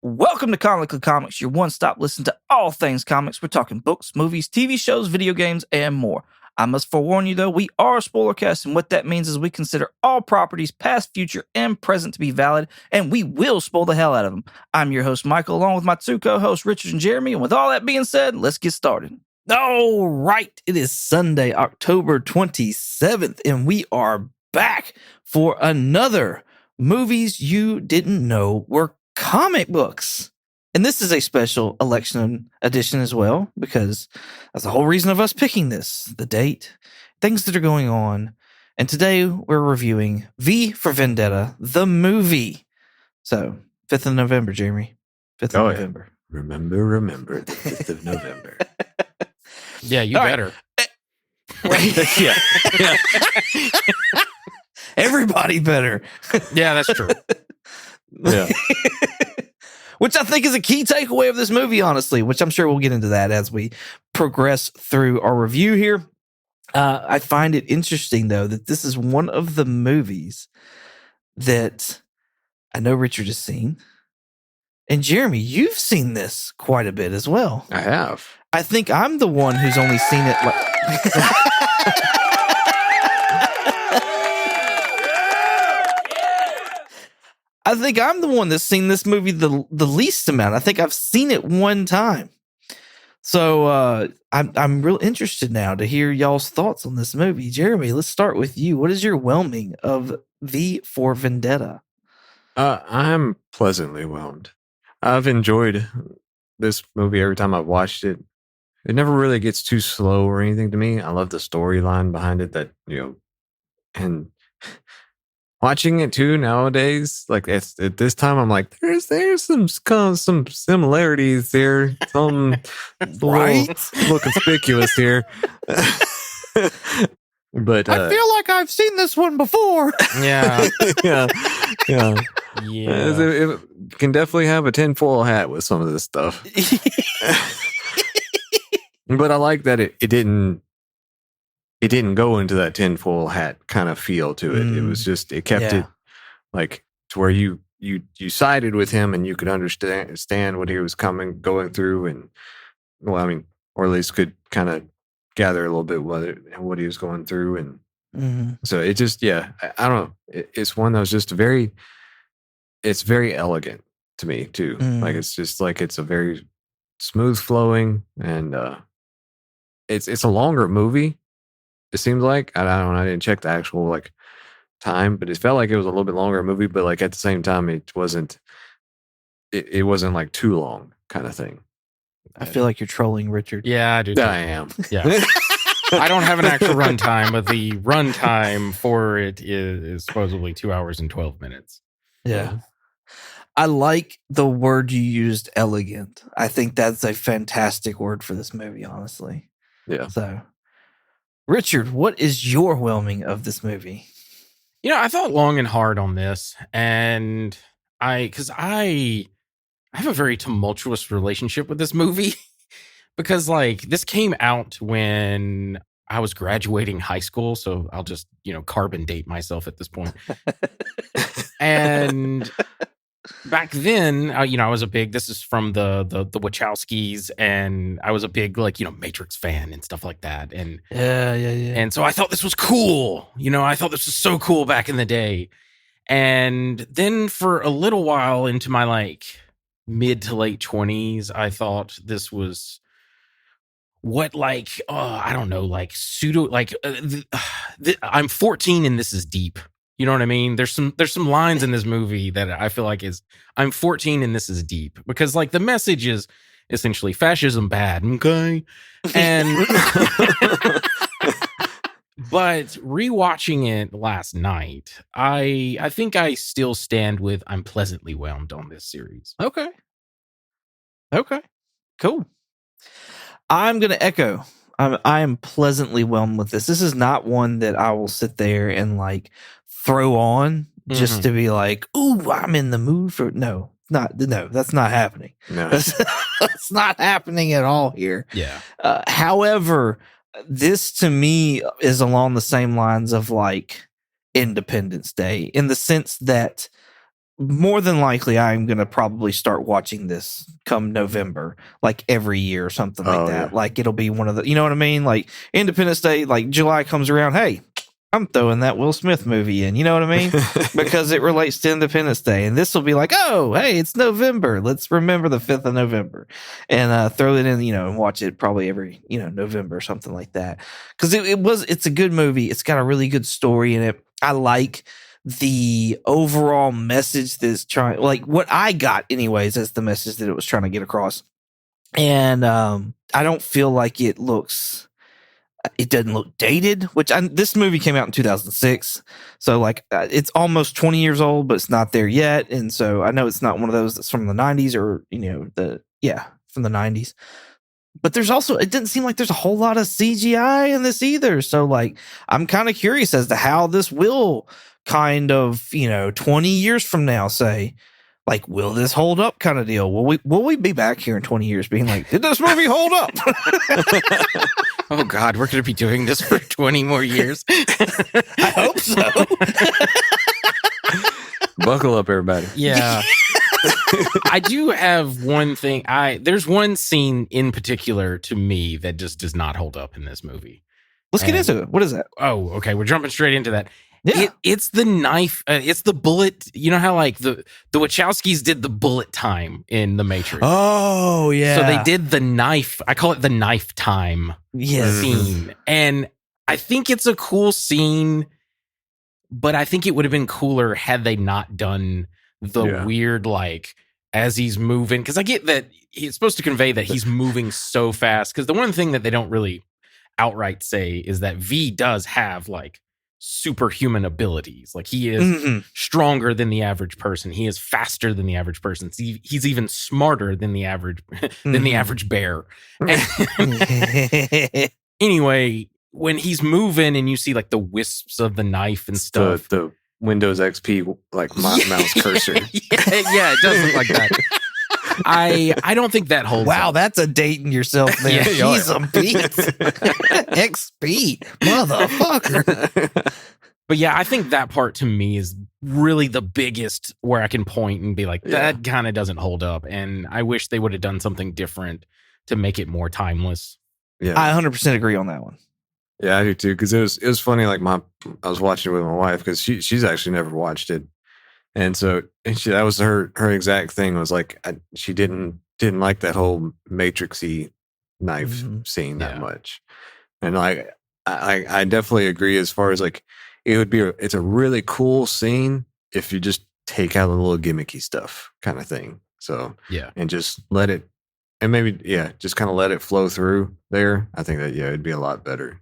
Welcome to Comically Comics, your one-stop listen to all things comics. We're talking books, movies, TV shows, video games, and more. I must forewarn you, though, we are a spoilercast, and what that means is we consider all properties, past, future, and present, to be valid, and we will spoil the hell out of them. I'm your host, Michael, along with my two co-hosts, Richard and Jeremy, and with all that being said, let's get started. All right, it is Sunday, October 27th, and we are back for another Movies You Didn't Know Were Comic Books. And this is a special election edition as well, because that's the whole reason of us picking this, the date, things that are going on. And today we're reviewing V for Vendetta, the movie. So, 5th of November, Jeremy. 5th of November. Yeah. Remember the 5th of November. Yeah, you better. Right. Yeah. Everybody better. Yeah, that's true. Yeah. Which I think is a key takeaway of this movie, honestly, which I'm sure we'll get into that as we progress through our review here. I find it interesting, though, that this is one of the movies that I know Richard has seen. And Jeremy, you've seen this quite a bit as well. I have. I think I'm the one who's only seen it I think I'm the one that's seen this movie the least amount. I think I've seen it one time. So I'm real interested now to hear y'all's thoughts on this movie. Jeremy, let's start with you. What is your whelming of V for Vendetta? I'm pleasantly whelmed. I've enjoyed this movie every time I've watched it. It never really gets too slow or anything to me. I love the storyline behind it and watching it too nowadays, like at this time, I'm like, there's some similarities there, some Right? little conspicuous here. But I feel like I've seen this one before. Yeah. yeah. Yeah. It can definitely have a tinfoil hat with some of this stuff. But I like that it didn't go into that tinfoil hat kind of feel to it. It was just, it kept it like to where you sided with him and you could understand what he was going through, and or at least could kind of gather a little bit what he was going through. And so it just, I don't know. It's one that was just it's very elegant to me too. Like, it's just like, it's a very smooth flowing, and it's a longer movie. It seems like, I don't know, I didn't check the actual like time, but it felt like it was a little bit longer movie, but like at the same time, it wasn't like too long kind of thing. I feel like you're trolling Richard. Yeah, I do. Too. I am. Yeah. I don't have an actual runtime, but the runtime for it is supposedly 2 hours and 12 minutes. Yeah. I like the word you used, elegant. I think that's a fantastic word for this movie, honestly. Yeah. So, Richard, what is your whelming of this movie? You know, I thought long and hard on this, and I have a very tumultuous relationship with this movie because, like, this came out when I was graduating high school, so I'll just, carbon date myself at this point. And back then, I was a big, this is from the Wachowskis, and I was a big, like, Matrix fan and stuff like that. And Yeah. And so I thought this was cool. I thought this was so cool back in the day. And then for a little while into my like mid to late 20s, I thought this was what, like, I don't know, like pseudo, like I'm 14 and this is deep. You know what I mean? There's some lines in this movie that I feel like is, I'm 14 and this is deep, because like the message is essentially fascism bad. Okay. And, but rewatching it last night, I think I still stand with, I'm pleasantly whelmed on this series. Okay. Cool. I'm going to echo. I am pleasantly whelmed with this. This is not one that I will sit there and like throw on just to be like, ooh, I'm in the mood for. No, that's not happening. No. That's not happening at all here. Yeah. However, this to me is along the same lines of like Independence Day, in the sense that more than likely, I'm going to probably start watching this come November, like every year or something like that. Yeah. Like it'll be one of the, you know what I mean? Like Independence Day, like July comes around. Hey, I'm throwing that Will Smith movie in. You know what I mean? Because it relates to Independence Day. And this will be like, oh, hey, it's November. Let's remember the 5th of November and throw it in, and watch it probably every, November or something like that. Because it's a good movie. It's got a really good story in it. I like the overall message that's trying, like what I got anyways, as the message that it was trying to get across. And I don't feel like it doesn't look dated, which this movie came out in 2006. So like it's almost 20 years old, but it's not there yet. And so I know it's not one of those that's from the 90s or, from the 90s. But there's also, it didn't seem like there's a whole lot of CGI in this either. So like, I'm kind of curious as to how this will kind of, 20 years from now, say, like, will this hold up kind of deal? Will we be back here in 20 years being like, did this movie hold up? Oh God, we're going to be doing this for 20 more years. I hope so. Buckle up, everybody. Yeah. I do have one thing. There's one scene in particular to me that just does not hold up in this movie. Let's get into it. What is that? Oh, okay. We're jumping straight into that. Yeah. It's the knife. It's the bullet. You know how like the Wachowskis did the bullet time in The Matrix. Oh, yeah. So they did the knife. I call it the knife time scene. And I think it's a cool scene, but I think it would have been cooler had they not done the weird, like, as he's moving. Because I get that it's supposed to convey that he's moving so fast. Because the one thing that they don't really outright say is that V does have, like, superhuman abilities. Like, he is stronger than the average person. He is faster than the average person. He's even smarter than the average bear. Anyway, when he's moving and you see like the wisps of the knife and stuff, the Windows XP like mouse cursor. yeah, it does look like that. I don't think that holds. Wow, up. that's a dating yourself, man. Yeah. He's a beat. XP, motherfucker. But yeah, I think that part to me is really the biggest where I can point and be like, that kind of doesn't hold up. And I wish they would have done something different to make it more timeless. Yeah, I 100% agree on that one. Yeah, I do too. Because it was funny. Like I was watching it with my wife because she's actually never watched it, and so that was her exact thing. Was like she didn't like that whole Matrixy knife scene that much, and like I definitely agree as far as like it's a really cool scene if you just take out the little gimmicky stuff kind of thing. So and just let it, and maybe just kind of let it flow through there. I think that it'd be a lot better.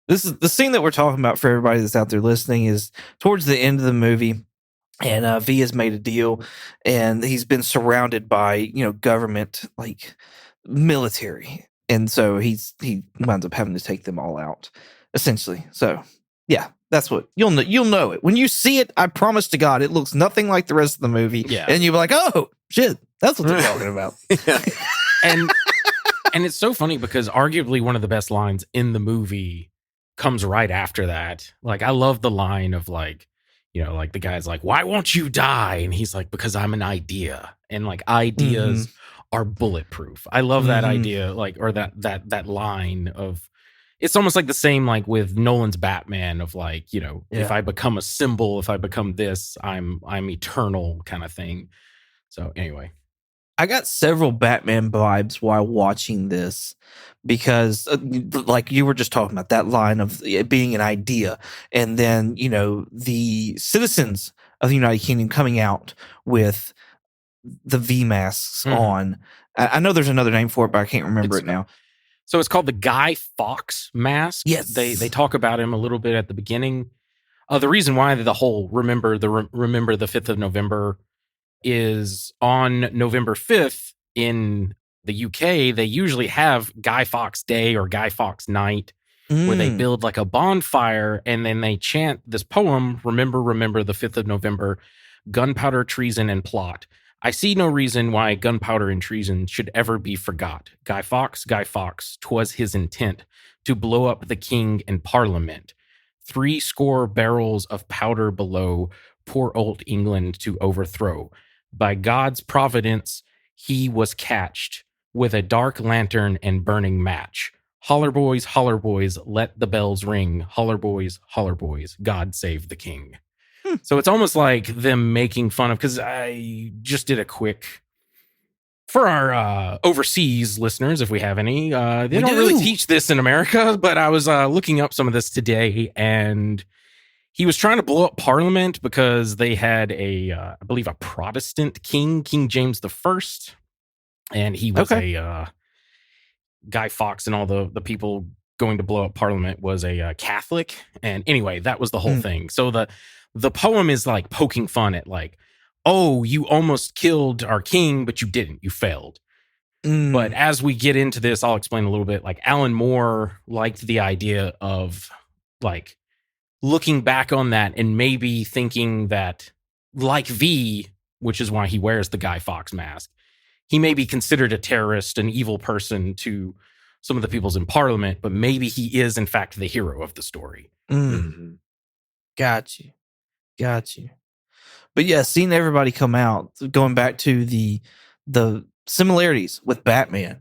This is the scene that we're talking about for everybody that's out there listening is towards the end of the movie. And V has made a deal and he's been surrounded by, government, like military. And so he winds up having to take them all out essentially. So yeah, that's what you'll know it when you see it. I promise to God, it looks nothing like the rest of the movie. Yeah. And you'll be like, oh shit, that's what they're talking about. And it's so funny because arguably one of the best lines in the movie comes right after that. Like, I love the line of like, like the guy's like, why won't you die? And he's like, because I'm an idea. And like ideas are bulletproof. I love that idea, like, or that line of, it's almost like the same, like with Nolan's Batman of like, if I become a symbol, if I become this, I'm eternal kind of thing. So anyway. I got several Batman vibes while watching this because, like you were just talking about, that line of it being an idea, and then the citizens of the United Kingdom coming out with the V masks on. I know there's another name for it, but I can't remember it now. So it's called the Guy Fawkes mask. Yes, they talk about him a little bit at the beginning. The reason why the whole remember the 5th of November is on November 5th in the UK, they usually have Guy Fawkes Day or Guy Fawkes Night where they build like a bonfire and then they chant this poem, remember the 5th of November, gunpowder, treason, and plot. I see no reason why gunpowder and treason should ever be forgot. Guy Fawkes, 'twas his intent to blow up the king and parliament. 70 barrels of powder below, poor old England to overthrow. By God's providence, he was catched with a dark lantern and burning match. Holler boys, let the bells ring. Holler boys, God save the king. So it's almost like them making fun of, because I just did a quick, for our overseas listeners, if we have any, they don't really teach this in America, but I was looking up some of this today, and he was trying to blow up Parliament because they had I believe, a Protestant king, King James the First, and he was a Guy Fawkes, and all the people going to blow up Parliament was a Catholic. And anyway, that was the whole thing. So the poem is like poking fun at like, oh, you almost killed our king, but you didn't. You failed. But as we get into this, I'll explain a little bit. Like, Alan Moore liked the idea of like looking back on that and maybe thinking that, like V, which is why he wears the Guy Fawkes mask, he may be considered a terrorist, an evil person to some of the peoples in Parliament, but maybe he is in fact the hero of the story. Got you. But yeah, seeing everybody come out, going back to the similarities with Batman,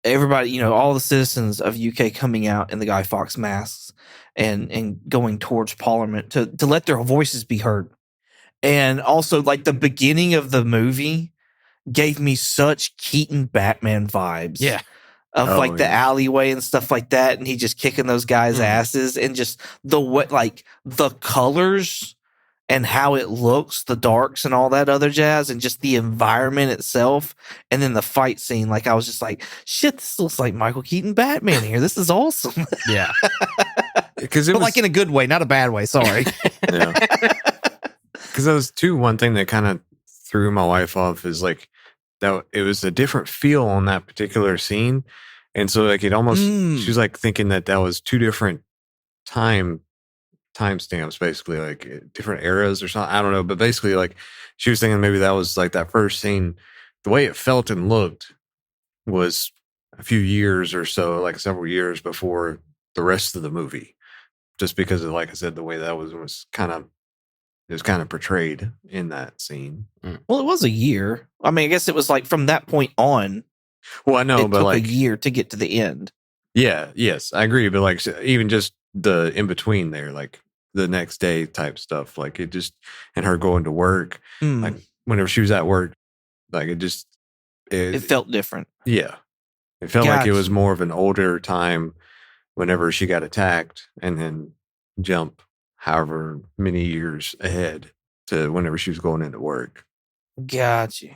everybody, all the citizens of UK coming out in the Guy Fawkes masks and going towards Parliament to let their voices be heard. And also, like, the beginning of the movie gave me such Keaton Batman vibes. Yeah. Of the alleyway and stuff like that, and he just kicking those guys' asses, and just the colors and how it looks, the darks and all that other jazz, and just the environment itself, and then the fight scene. Like, I was just like, shit, this looks like Michael Keaton Batman here. This is awesome. Yeah. But like in a good way, not a bad way. Sorry. Yeah. Because that was one thing that kind of threw my wife off is like that it was a different feel on that particular scene. And so like it almost, she was like thinking that was two different timestamps, basically, like different eras or something. I don't know. But basically, like, she was thinking maybe that was like that first scene. The way it felt and looked was a few years or so, like several years before the rest of the movie, just because of, like I said, the way that was kind of portrayed in that scene. Well, it was a year. I mean, I guess it was like from that point on. Well, I know, it but took like a year to get to the end. Yeah, yes, I agree. But like even just the in between there, like the next day type stuff, like it just, and her going to work, like whenever she was at work, like it felt different. Yeah, it felt like it was more of an older time whenever she got attacked, and then jump however many years ahead to whenever she was going into work. Got you.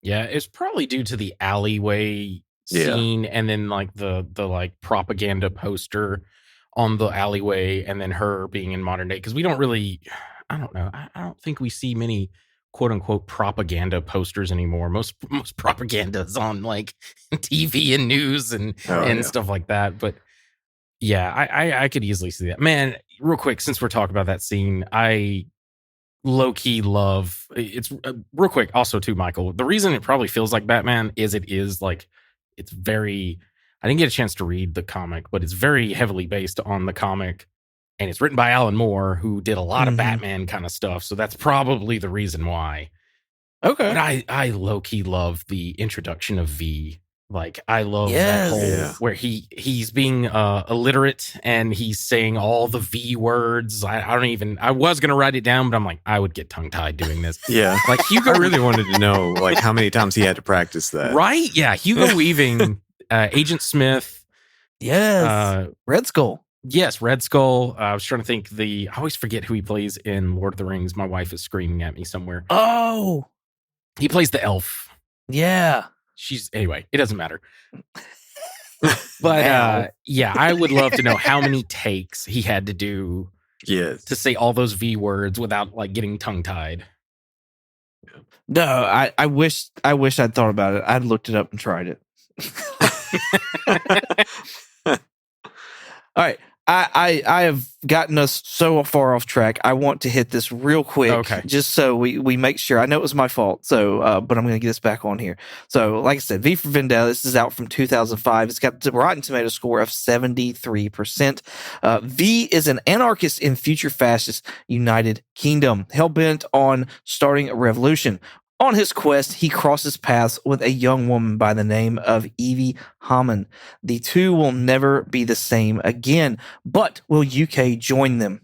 Yeah, it's probably due to the alleyway scene, and then like the like propaganda poster on the alleyway, and then her being in modern day. Because we don't really, I don't know, I don't think we see many quote unquote propaganda posters anymore. Most propaganda is on like TV and news and stuff like that. But yeah, I could easily see that. Man, real quick, since we're talking about that scene, I low-key love it's real quick also too, Michael, the reason it probably feels like Batman is it is like, it's very, I didn't get a chance to read the comic, but it's very heavily based on the comic, and it's written by Alan Moore, who did a lot of Batman kind of stuff, so that's probably the reason why. Okay. But I low-key love the introduction of V. Like, I love that whole where he's being illiterate, and he's saying all the V words. I was going to write it down, but I'm like, I would get tongue-tied doing this. Yeah. Like, Hugo, I really wanted to know like how many times he had to practice that. Right? Yeah. Hugo Weaving, Agent Smith. Yes. Red Skull. Yes, Red Skull. I was trying to think I always forget who he plays in Lord of the Rings. My wife is screaming at me somewhere. Oh. He plays the elf. Yeah. Anyway, it doesn't matter. But yeah, I would love to know how many takes he had to do to say all those V words without like getting tongue tied. No, I wish I'd thought about it. I'd looked it up and tried it. All right. I have gotten us so far off track. I want to hit this real quick, just so we make sure. I know it was my fault, so but I'm going to get us back on here. So, like I said, V for Vendetta. This is out from 2005. It's got the Rotten Tomato score of 73%. V is an anarchist in future fascist United Kingdom, hell-bent on starting a revolution. On his quest, he crosses paths with a young woman by the name of Evie Hammond. The two will never be the same again, but will UK join them?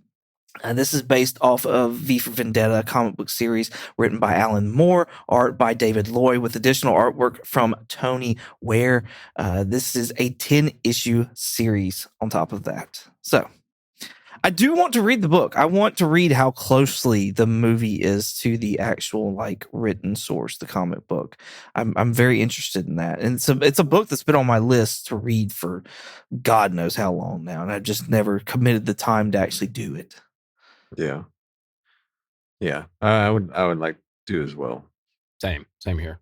This is based off of V for Vendetta, a comic book series written by Alan Moore, art by David Loy, with additional artwork from Tony Ware. This is a 10-issue series on top of that. So, I do want to read the book. I want to read how closely the movie is to the actual written source, the comic book. I'm very interested in that. And it's a book that's been on my list to read for God knows how long now. And I've just never committed the time to actually do it. Yeah. Yeah. I would like to as well. Same here.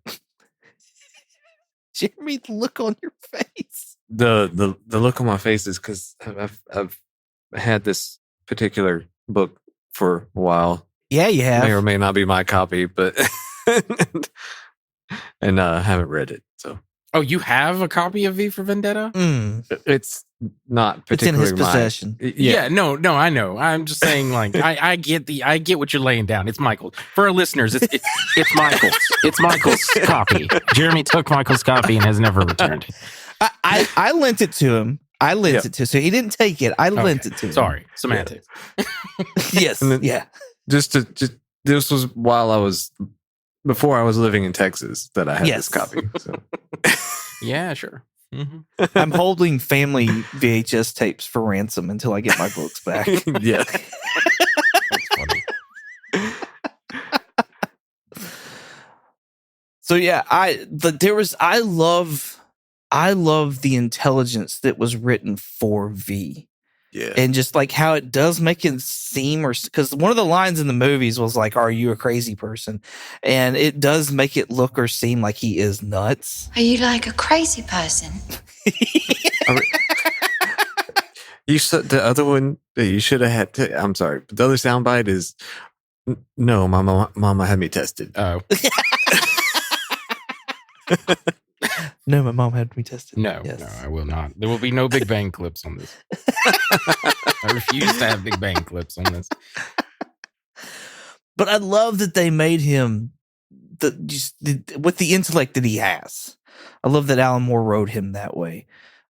Jeremy, the look on your face. The look on my face is because I've had this particular book for a while. Yeah, you have. May or may not be my copy, but and haven't read it. So, oh, you have a copy of V for Vendetta? It's not particularly it's in his possession. Yeah, no, I know. I'm just saying, I get what you're laying down. It's Michael. For our listeners, it's Michael's. It's Michael's copy. Jeremy took Michael's copy and has never returned it. I lent it to him. So he didn't take it. I lent it to him. Sorry, semantics. Yes, yeah. Just this was before I was living in Texas that I had this copy. So. Yeah, sure. Mm-hmm. I'm holding family VHS tapes for ransom until I get my books back. Yeah, that's funny. So yeah, I love the intelligence that was written for V. Yeah. And just how it does make it seem, because one of the lines in the movies was are you a crazy person? And it does make it look or seem like he is nuts. Are you like a crazy person? You said the other one that you should have had I'm sorry, but the other soundbite is no, mama had me tested. Oh. No, my mom had me tested. No, yes. No, I will not. There will be no Big Bang clips on this. I refuse to have Big Bang clips on this. But I love that they made him with the intellect that he has. I love that Alan Moore wrote him that way.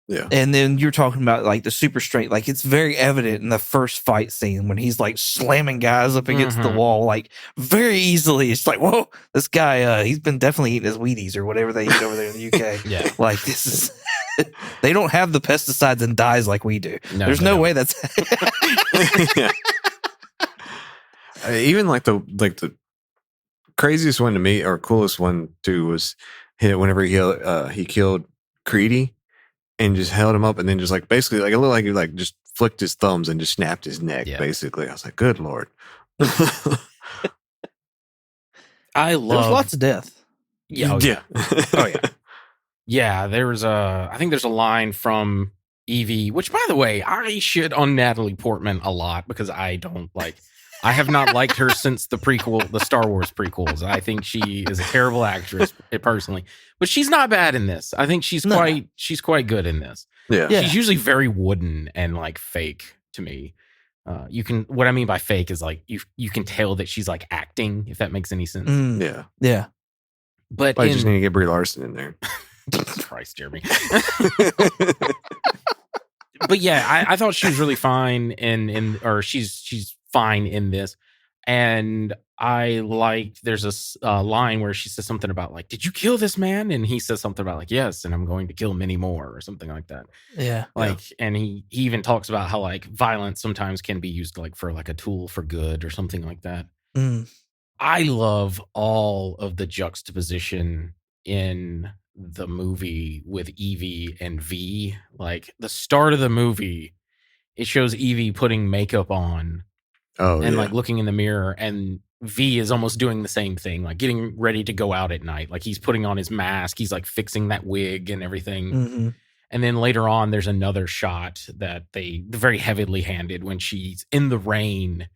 Yeah. And then you're talking about the super strength. It's very evident in the first fight scene when he's slamming guys up against the wall, very easily. It's whoa, this guy, he's been definitely eating his Wheaties or whatever they eat over there in the UK. Yeah. This is, they don't have the pesticides and dyes like we do. No, There's no way that's. Yeah. Even the craziest one to me, or coolest one too, was whenever he killed Creedy. And just held him up, and then just basically it looked like he just flicked his thumbs and just snapped his neck. Yeah. Basically, I was like, "Good Lord!" There was lots of death. Yeah, oh yeah, yeah. I think there's a line from Evie, which, by the way, I shit on Natalie Portman a lot because I don't like. I have not liked her since the Star Wars prequels. I think she is a terrible actress, personally. But she's not bad in this. I think she's quite good in this. Yeah. She's usually very wooden and fake to me. What I mean by fake is you can tell that she's acting, if that makes any sense. Yeah. Yeah. But I just need to get Brie Larson in there. Christ, Jeremy. But yeah, I thought she was really fine or she's fine in this. And I liked, there's a line where she says something about did you kill this man? And he says something about yes, and I'm going to kill many more or something like that. Yeah. And he even talks about how violence sometimes can be used for a tool for good or something like that. I love all of the juxtaposition in the movie with Evie and V. The start of the movie, it shows Evie putting makeup on. Oh, and looking in the mirror, and V is almost doing the same thing, getting ready to go out at night. He's putting on his mask, he's fixing that wig and everything. Mm-hmm. And then later on, there's another shot that they very heavily handed when she's in the rain.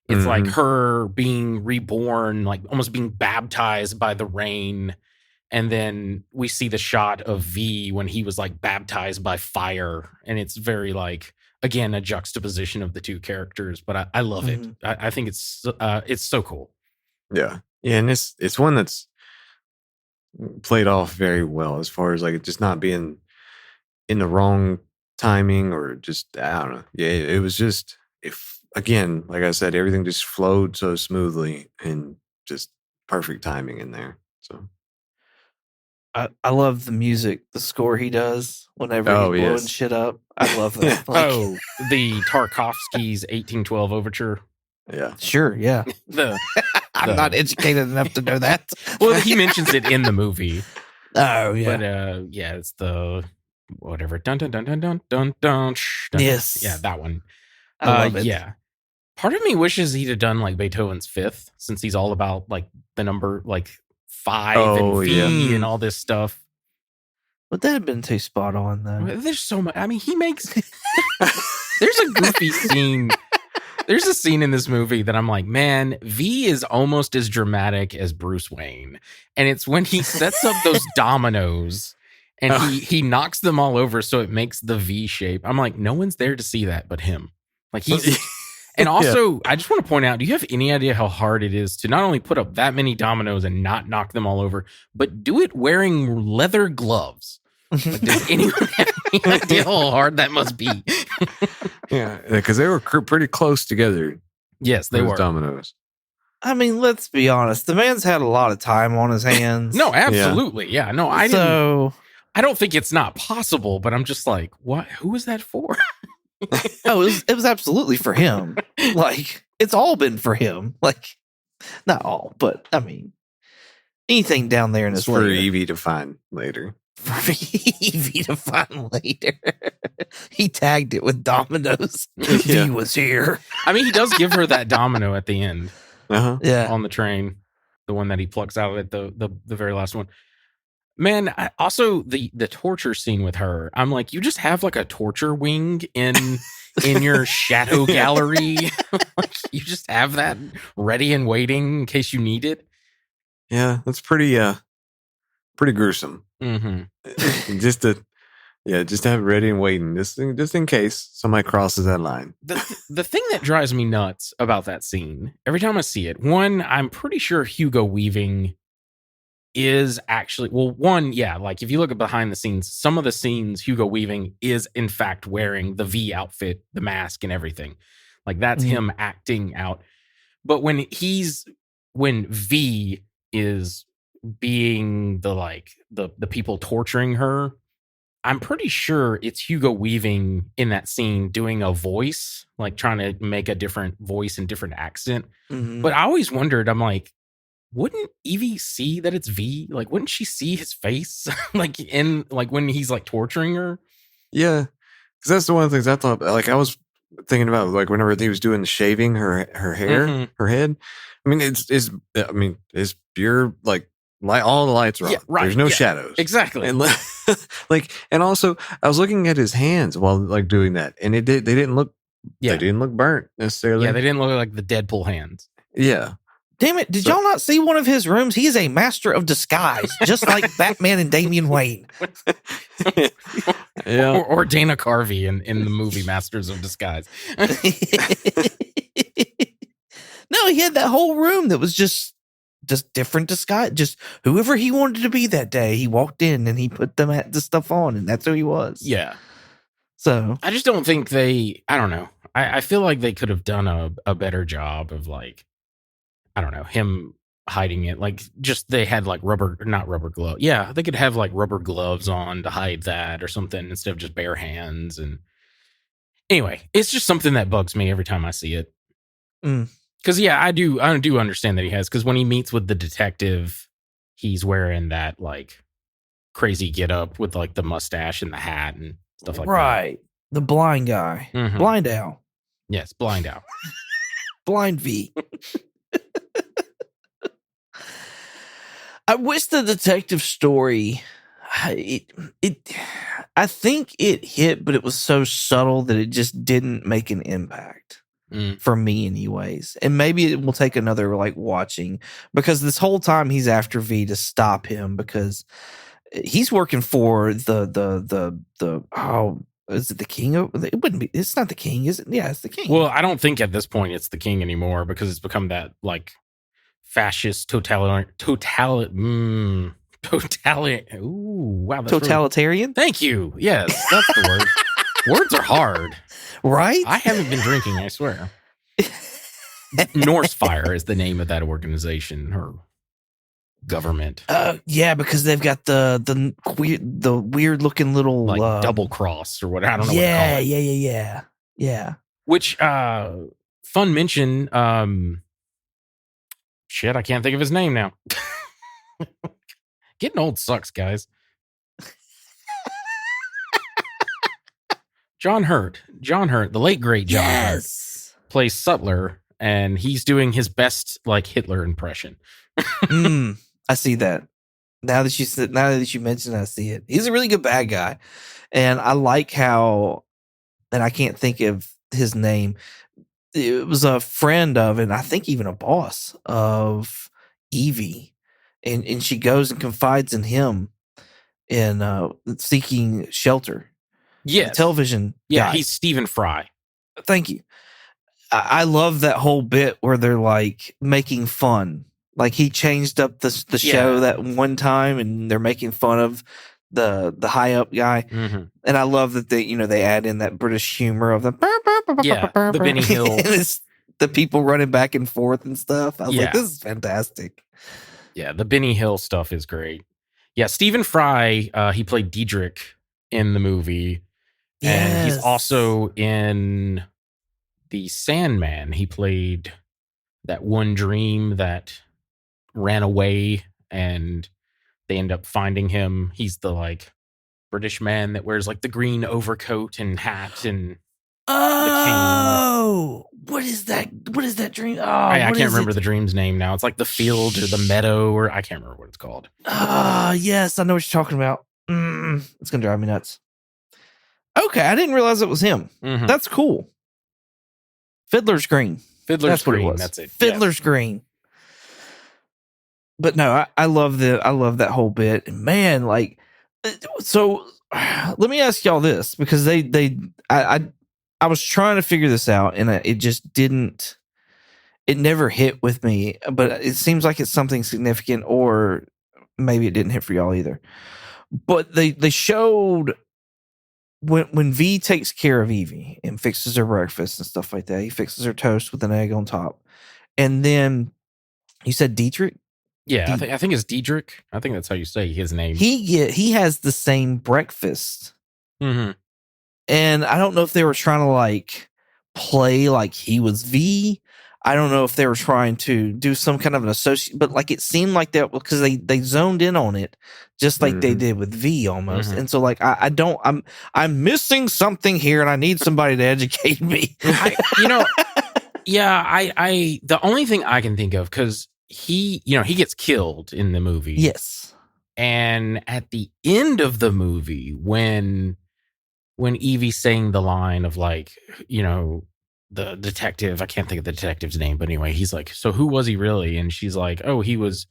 It's like her being reborn, like almost being baptized by the rain. And then we see the shot of V when he was like baptized by fire. And it's very like, again, a juxtaposition of the two characters. But I love it. I think it's so cool. Yeah. Yeah. And it's one that's played off very well as far as like it just not being in the wrong timing or just, I don't know. Yeah. It was just, if again, like I said, everything just flowed so smoothly and just perfect timing in there. So. I love the music, the score he does whenever he's blowing shit up. I love that. Like, the Tarkovsky's 1812 Overture. Yeah. Sure, yeah. I'm not educated enough to know that. Well, he mentions it in the movie. Oh, yeah. But yeah, it's the whatever. Dun dun dun dun dun dun dun. Yes. Yeah, that one. I love it. Yeah. Part of me wishes he'd have done like Beethoven's Fifth, since he's all about like the number like 5 and V and all this stuff. But that had been too spot on though. There's so much. I mean, he makes. There's a goofy scene. There's a scene in this movie that I'm like, man, V is almost as dramatic as Bruce Wayne, and it's when he sets up those dominoes and he knocks them all over so it makes the V shape. I'm like, no one's there to see that but him. Like he's. And also, I just want to point out, do you have any idea how hard it is to not only put up that many dominoes and not knock them all over, but do it wearing leather gloves? Like, does anyone have any idea how hard that must be? Yeah, because they were pretty close together. Yes, they were. Dominoes. I mean, let's be honest. The man's had a lot of time on his hands. No, absolutely. Yeah, no, I don't think it's not possible, but I'm just like, what? Who is that for? Oh, it was absolutely for him. Like, it's all been for him. Like, not all, but I mean, anything down there in his for Evie to find later. For Evie to find later. He tagged it with dominoes. He was here. I mean, he does give her that domino at the end. Yeah, on the train, the one that he plucks out at the very last one. Man, also the torture scene with her. I'm like, you just have like a torture wing in your shadow gallery. Like, you just have that ready and waiting in case you need it. Yeah, that's pretty gruesome. Mm-hmm. just to have it ready and waiting, just in case somebody crosses that line. The thing that drives me nuts about that scene, every time I see it, one, I'm pretty sure Hugo Weaving is actually, like if you look at behind the scenes, some of the scenes Hugo Weaving is in fact wearing the V outfit, the mask and everything. Like that's him acting out. But when V is being the people torturing her, I'm pretty sure it's Hugo Weaving in that scene doing a voice, like trying to make a different voice and different accent. But I always wondered, I'm like, wouldn't Evie see that it's V? Like, wouldn't she see his face? Like when he's like torturing her? Yeah. Because that's the one of the things I thought, like I was thinking about, like whenever he was doing the shaving her hair, her head. I mean, it's pure, like all the lights are on. Right. There's no shadows. Exactly. And and also I was looking at his hands while like doing that, and they didn't look burnt necessarily. Yeah, they didn't look like the Deadpool hands. Yeah. Damn it. Did y'all not see one of his rooms? He is a master of disguise, just like Batman and Damian Wayne. Yeah. Or Dana Carvey in the movie Masters of Disguise. No, he had that whole room that was just different disguise. Just whoever he wanted to be that day, he walked in and he put the stuff on, and that's who he was. Yeah. So I just don't think I don't know. I feel like they could have done a better job of like, I don't know, him hiding it. Like just they had like not rubber glove. Yeah, they could have like rubber gloves on to hide that or something instead of just bare hands. And anyway, it's just something that bugs me every time I see it. Because I do understand that he has. Because when he meets with the detective, he's wearing that like crazy get up with like the mustache and the hat and stuff like that. Right, the blind guy, Blind Al. Yes, Blind Al. Blind V. I wish the detective story, I think it hit, but it was so subtle that it just didn't make an impact for me anyways. And maybe it will take another like watching, because this whole time he's after V to stop him, because he's working for the is it the king of, it wouldn't be, it's not the king, is it? Yeah, it's the king. Well, I don't think at this point it's the king anymore, because it's become that like fascist totalitarian. Totalitarian. Thank you. Yes, that's the word. Words are hard, right? I haven't been drinking, I swear. Norse Fire is the name of that organization or government. Yeah, because they've got the weird looking little like double cross or what, I don't know what to call it. Yeah. Which fun mention, shit, I can't think of his name now. Getting old sucks, guys. John Hurt, the late great John Hurt, plays Sutler, and he's doing his best like Hitler impression. I see that. Now that you mention it, I see it. He's a really good bad guy, and I like how, and I can't think of his name. It was a friend of, and I think even a boss of Evie, and she goes and confides in him in seeking shelter. Yeah, television. Yeah, guy. he's Stephen Fry. Thank you. I love that whole bit where they're like making fun. Like he changed up the show that one time, and they're making fun of the high up guy. Mm-hmm. And I love that they add in that British humor of the the Benny Hill, and it's the people running back and forth and stuff. I was like, this is fantastic. Yeah, the Benny Hill stuff is great. Yeah, Stephen Fry, he played Diedrich in the movie. And he's also in The Sandman. He played that one dream that ran away, and they end up finding him. He's the like British man that wears like the green overcoat and hat and the cane. What is that? What is that dream? I can't remember the dream's name now. It's like the field or the meadow, or I can't remember what it's called. Yes, I know what you're talking about. It's gonna drive me nuts. Okay, I didn't realize it was him. Mm-hmm. That's cool. Fiddler's Green. That's Green. What it was. That's it. Fiddler's Green. But no, I love that whole bit. Man, like, so let me ask y'all this, because I was trying to figure this out, and it just didn't. It never hit with me, but it seems like it's something significant, or maybe it didn't hit for y'all either. But they showed. When V takes care of Evie and fixes her breakfast and stuff like that, he fixes her toast with an egg on top. And then you said Dietrich? Yeah, I think it's Diedrich. I think that's how you say his name. He has the same breakfast. Mm-hmm. And I don't know if they were trying to like play like he was V. I don't know if they were trying to do some kind of an associate, but like it seemed like that because they zoned in on it just like they did with V almost. And so like I'm missing something here, and I need somebody to educate me. The only thing I can think of, because he gets killed in the movie. Yes. And at the end of the movie, when Evie's saying the line of like, the detective, I can't think of the detective's name, but anyway, he's like, so who was he really? And she's like, oh, he was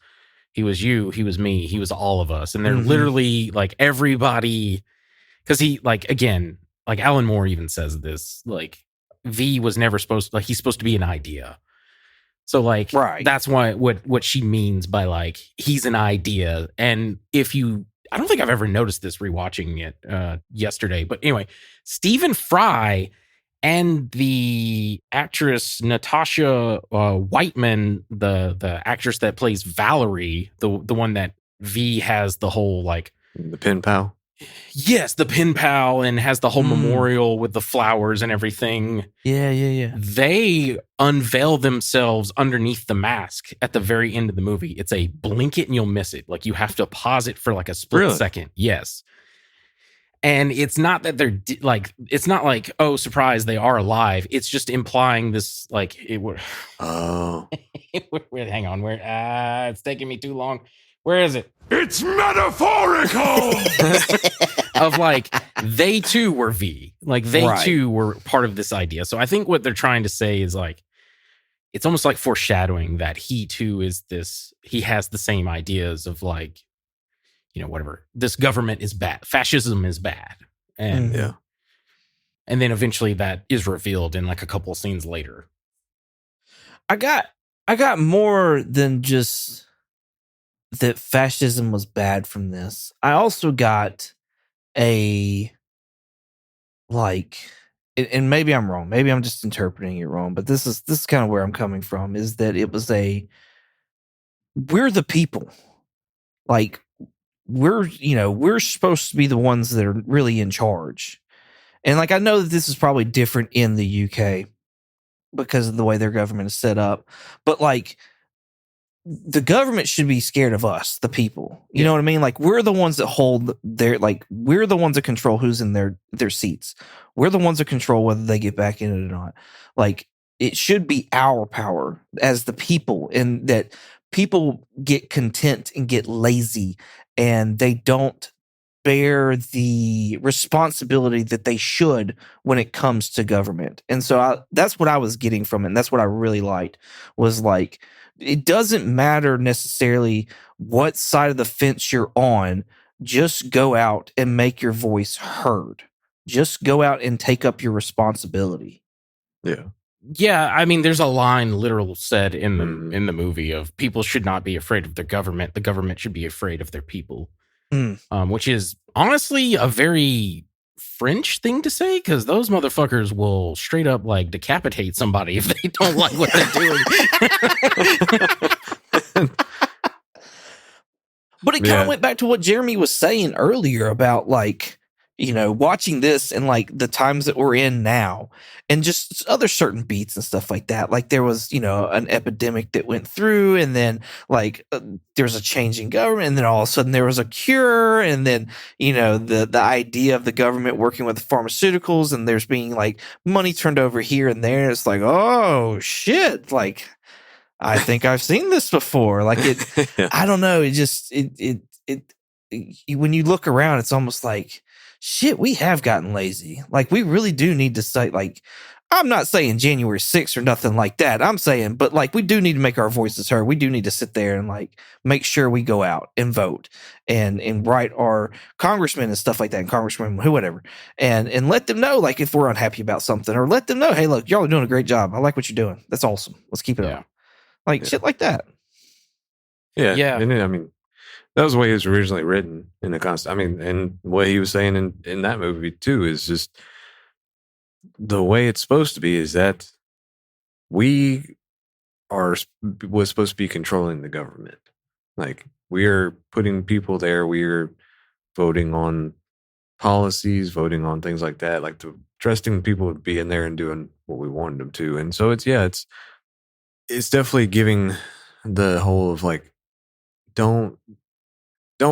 you, he was me, he was all of us. And they're literally like everybody, because he, like, again, like Alan Moore even says this, like V was never supposed to, like, he's supposed to be an idea. So like, that's why what she means by like, he's an idea. And I don't think I've ever noticed this rewatching it yesterday, but anyway, Stephen Fry and the actress Natasha Whiteman, the actress that plays Valerie, the one that V has the whole like the pen pal. Yes, the pen pal, and has the whole memorial with the flowers and everything. Yeah. They unveil themselves underneath the mask at the very end of the movie. It's a blink it and you'll miss it. Like you have to pause it for like a split second. Yes. And it's not that they're like, it's not like, oh, surprise, they are alive. It's just implying this, like, it would. Oh. Hang on. It's taking me too long. Where is it? It's metaphorical. of like they too were V, like they Right. too were part of this idea. So I think what they're trying to say is like it's almost like foreshadowing that he too is this. He has the same ideas of like, whatever. This government is bad. Fascism is bad, and Yeah. and then eventually that is revealed in like a couple of scenes later. I got more than just that fascism was bad from this. I also got a like and maybe I'm wrong. Maybe I'm just interpreting it wrong, but this is kind of where I'm coming from, is that it was we're the people. Like we're supposed to be the ones that are really in charge. And like I know that this is probably different in the UK because of the way their government is set up, but like the government should be scared of us, the people. You know what I mean? Like we're the ones that hold we're the ones that control who's in their seats. We're the ones that control whether they get back in it or not. Like it should be our power as the people, and that people get content and get lazy and they don't bear the responsibility that they should when it comes to government. And so that's what I was getting from it. And that's what I really liked, was like, it doesn't matter necessarily what side of the fence you're on. Just go out and make your voice heard. Just go out and take up your responsibility. Yeah. Yeah, I mean, there's a line literal said in the Mhm. in the movie of people should not be afraid of their government. The government should be afraid of their people, which is honestly a very French thing to say, because those motherfuckers will straight up like decapitate somebody if they don't like what they're doing. But it kind of went back to what Jeremy was saying earlier about like, watching this and like the times that we're in now and just other certain beats and stuff like that. Like there was, an epidemic that went through, and then like there was a change in government, and then all of a sudden there was a cure. And then, the idea of the government working with pharmaceuticals, and there's being like money turned over here and there. It's like, oh shit. Like, I think I've seen this before. Like I don't know. It just, when you look around, it's almost like, shit, we have gotten lazy. Like we really do need to say, like, I'm not saying January 6th or nothing like that. I'm saying, but like, we do need to make our voices heard. We do need to sit there and like, make sure we go out and vote and write our congressmen and stuff like that, and congressmen, whoever, and let them know, like, if we're unhappy about something, or let them know, hey, look, y'all are doing a great job. I like what you're doing. That's awesome. Let's keep it up. Like shit like that. Yeah. Yeah. And I mean, that was the way he was originally written in the constant. I mean, and what he was saying in that movie too is just the way it's supposed to be, is that was supposed to be controlling the government. Like we're putting people there. We're voting on policies, voting on things like that. Like trusting people to be in there and doing what we wanted them to. And so it's definitely giving the whole of like, don't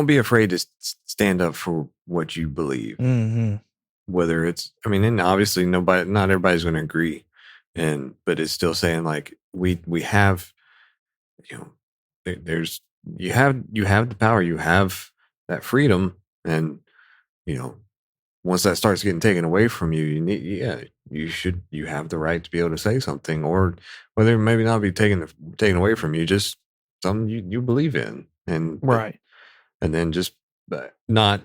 be afraid to stand up for what you believe. Mm-hmm. Whether it's, I mean, and obviously not everybody's going to agree, but it's still saying like we have, there's you have the power, you have that freedom, and once that starts getting taken away from you, you have the right to be able to say something, or whether it maybe not be taken away from you, just something you believe in, and Right. and then just not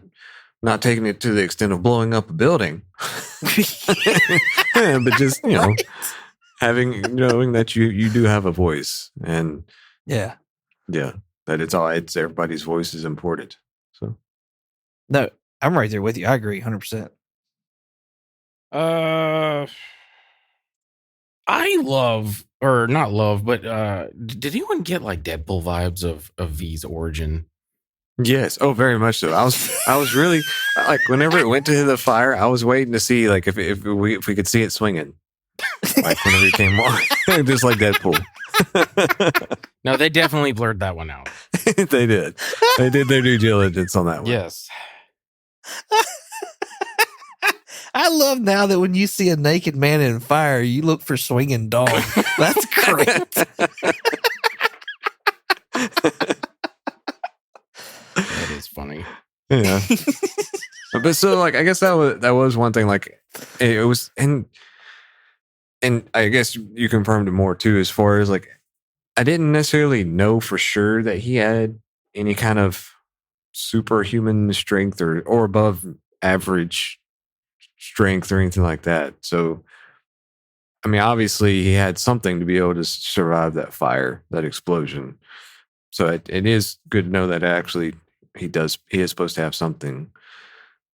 taking it to the extent of blowing up a building, but just knowing that you do have a voice, and that it's everybody's voice is important. So no, I'm right there with you. I agree 100%. I love, or not love, but did anyone get like Deadpool vibes of V's origin? Yes. Oh, very much so. I was really like, whenever it went to the fire, I was waiting to see like if we could see it swinging, like whenever it came on, just like Deadpool. No, they definitely blurred that one out. They did their due diligence on that one. Yes. I love now that when you see a naked man in fire, you look for swinging dog. That's great. That is funny. Yeah. But so like I guess that was one thing. Like it was and I guess you confirmed it more too, as far as like I didn't necessarily know for sure that he had any kind of superhuman strength or above average strength or anything like that. So I mean, obviously he had something to be able to survive that fire, that explosion. So it is good to know that actually he is supposed to have something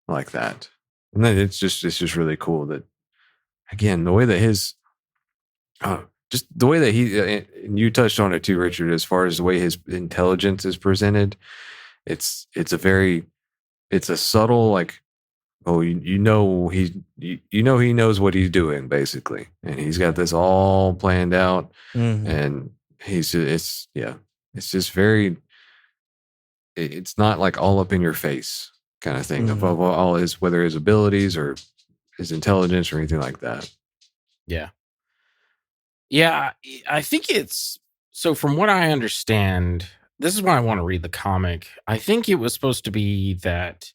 like that. And then it's just really cool that, again, the way that just the way that he, and you touched on it too, Richard, as far as the way his intelligence is presented, it's a subtle, like, oh, you know he knows what he's doing, basically, and he's got this all planned out, and it's just very, it's not like all up in your face kind of thing above all whether his abilities or his intelligence or anything like that. Yeah, I think it's, so from what I understand, this is why I want to read the comic. I think it was supposed to be that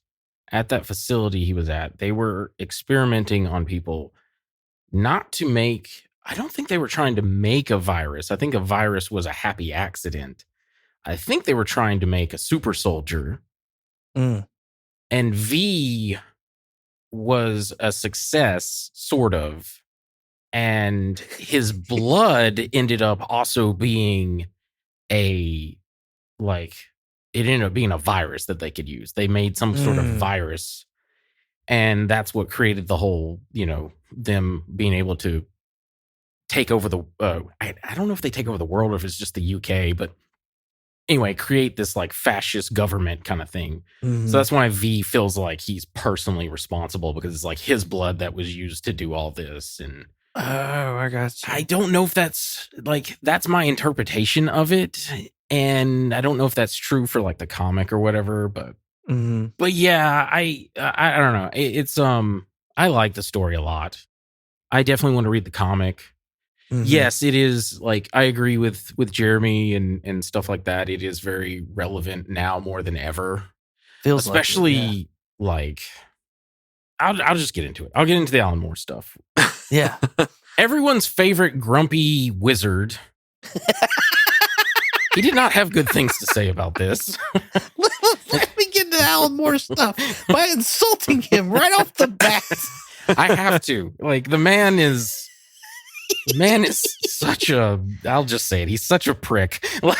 at that facility he was at, they were experimenting on people not to make, I don't think they were trying to make a virus. I think a virus was a happy accident. I think they were trying to make a super soldier. And V was a success, sort of. And his blood ended up also being it ended up being a virus that they could use. They made some sort of virus. And that's what created the whole, them being able to take over the, I don't know if they take over the world or if it's just the UK, but anyway, create this like fascist government kind of thing. So that's why V feels like he's personally responsible, because it's like his blood that was used to do all this. And I got you. I don't know if that's my interpretation of it. And I don't know if that's true for like the comic or whatever, but yeah, I don't know. It's I like the story a lot. I definitely want to read the comic. Yes, it is, like, I agree with Jeremy and stuff like that. It is very relevant now more than ever. Feels especially like I'll just get into it. I'll get into the Alan Moore stuff. Yeah. Everyone's favorite grumpy wizard. He did not have good things to say about this. Let me get into Alan Moore stuff by insulting him right off the bat. I have to. Like, the man is such a, I'll just say it, he's such a prick. Like,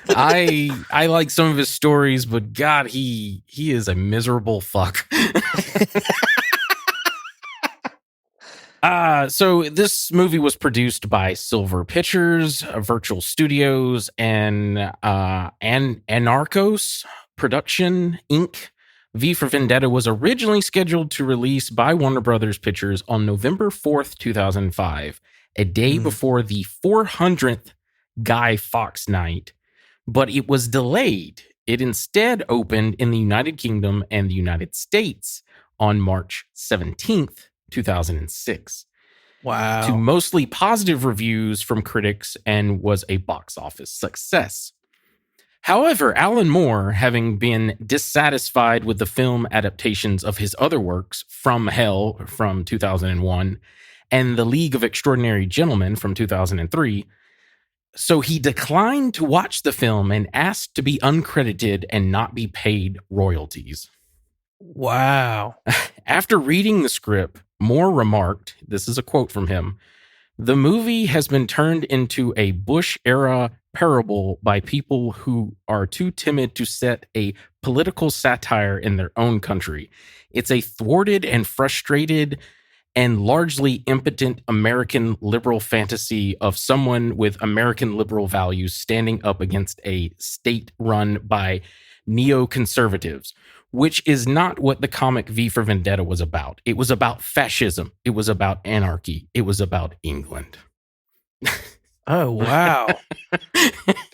I like some of his stories, but God, he is a miserable fuck. So this movie was produced by Silver Pictures, Virtual Studios, and Anarchos Production Inc. V for Vendetta was originally scheduled to release by Warner Brothers Pictures on November 4th, 2005, a day before the 400th Guy Fawkes night, but it was delayed. It instead opened in the United Kingdom and the United States on March 17th, 2006. Wow. To mostly positive reviews from critics and was a box office success. However, Alan Moore, having been dissatisfied with the film adaptations of his other works, From Hell from 2001 and The League of Extraordinary Gentlemen from 2003, so he declined to watch the film and asked to be uncredited and not be paid royalties. Wow. After reading the script, Moore remarked, this is a quote from him, "The movie has been turned into a Bush-era parable by people who are too timid to set a political satire in their own country. It's a thwarted and frustrated and largely impotent American liberal fantasy of someone with American liberal values standing up against a state run by neoconservatives, which is not what the comic V for Vendetta was about. It was about fascism. It was about anarchy. It was about England." Oh, wow.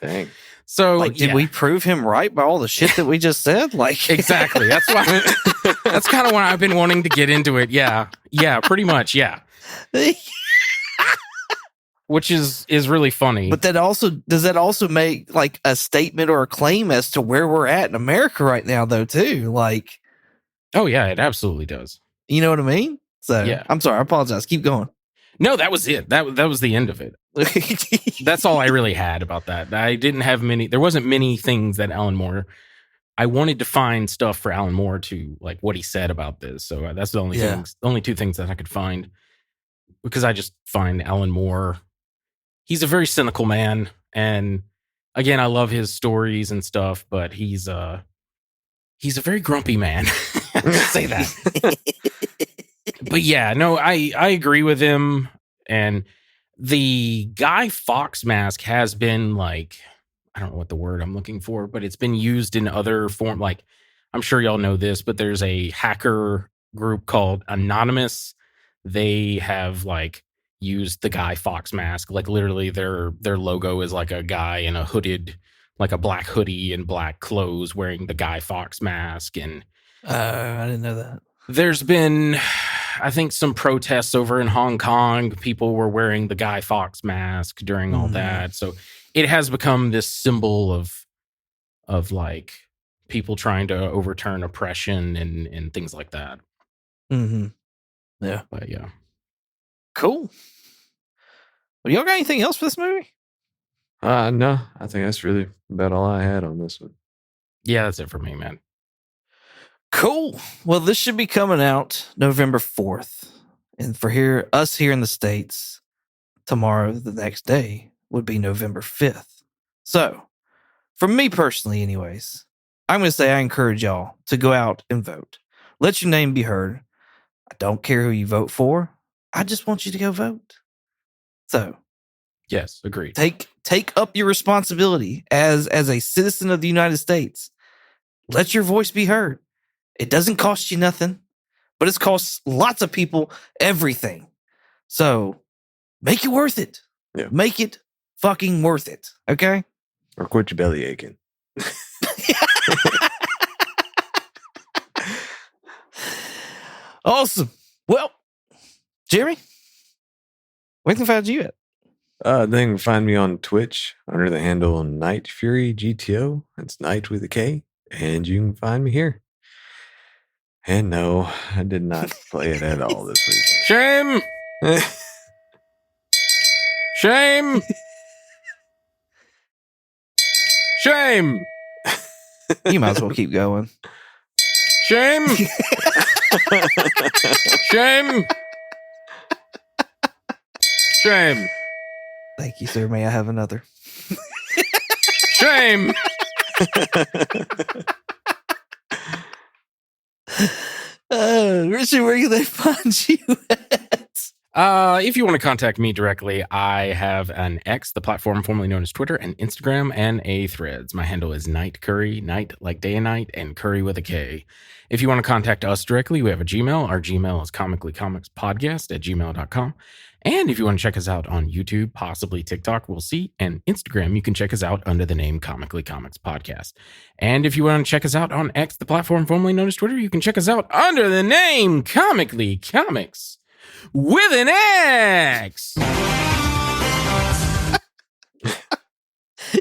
Dang. So, Like, did we prove him right by all the shit that we just said? Like, exactly. That's why. That's kind of why I've been wanting to get into it. Yeah, pretty much. Yeah, which is really funny. But does that also make like a statement or a claim as to where we're at in America right now, though? Too, like, Oh yeah, it absolutely does. You know what I mean? So Yeah. I'm sorry. I apologize. Keep going. No, that was it. That was the end of it. That's all I really had about that. I didn't have many. There wasn't many things that Alan Moore. I wanted to find stuff for Alan Moore to like what he said about this. So that's the only things, the only two things that I could find, because I just find Alan Moore. He's a very cynical man, and again, I love his stories and stuff, but he's a very grumpy man. Say that. But yeah, no, I agree with him. And the Guy Fawkes mask has been like, I don't know what the word I'm looking for, but it's been used in other form. Like, I'm sure y'all know this, but there's a hacker group called Anonymous. They have like used the Guy Fawkes mask. Like literally their logo is like a guy in a hooded, like a black hoodie and black clothes wearing the Guy Fawkes mask. And I didn't know that. there's been, I think, some protests over in Hong Kong. People were wearing the Guy Fawkes mask during all that. So it has become this symbol of like people trying to overturn oppression and things like that. Mm-hmm. Yeah. But yeah. Cool. Well, y'all got anything else for this movie? No, I think that's really about all I had on this one. Yeah, that's it for me, man. Cool. Well, this should be coming out November 4th. And for us here in the States, tomorrow, the next day, would be November 5th. So, for me personally, anyways, I'm going to say I encourage y'all to go out and vote. Let your name be heard. I don't care who you vote for. I just want you to go vote. So, Yes, agreed. take up your responsibility as a citizen of the United States. Let your voice be heard. It doesn't cost you nothing, but it costs lots of people everything. So make it worth it. Yeah. Make it fucking worth it. Okay? Or quit your belly aching. Awesome. Well, Jeremy, where can I find you at? They can find me on Twitch under the handle Night Fury GTO. It's Night with a K. And you can find me here. And no, I did not play it at all this week. Shame! Shame! Shame! You might as well keep going. Shame! Shame! Shame! Thank you, sir. May I have another? Shame! Richard, where can they find you at? If you want to contact me directly, I have an X, the platform formerly known as Twitter, and Instagram, and a Threads. My handle is Night Curry, night like day and night, and Curry with a K. If you want to contact us directly, we have a Gmail. Our Gmail is comicallycomicspodcast@gmail.com. And if you want to check us out on YouTube, possibly TikTok, we'll see, and Instagram, you can check us out under the name Comically Comics Podcast. And if you want to check us out on X, the platform formerly known as Twitter, you can check us out under the name Comically Comics with an X.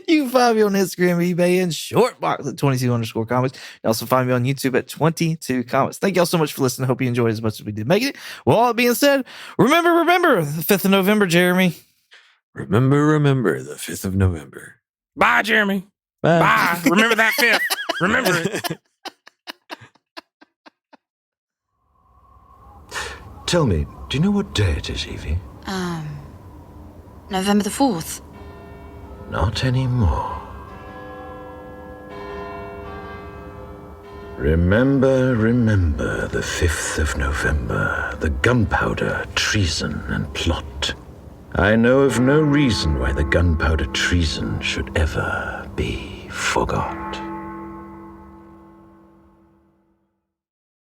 You can find me on Instagram, eBay, and Shortbox at 22_comics. You also find me on YouTube at 22 comics. Thank y'all so much for listening. I hope you enjoyed as much as we did making it. Well, all that being said, remember, the 5th of November, Jeremy. Remember the 5th of November. Bye, Jeremy. Bye. Remember that 5th. Remember it. Tell me, do you know what day it is, Evie? November the 4th. Not anymore. Remember the 5th of November, the gunpowder, treason, and plot. I know of no reason why the gunpowder treason should ever be forgot.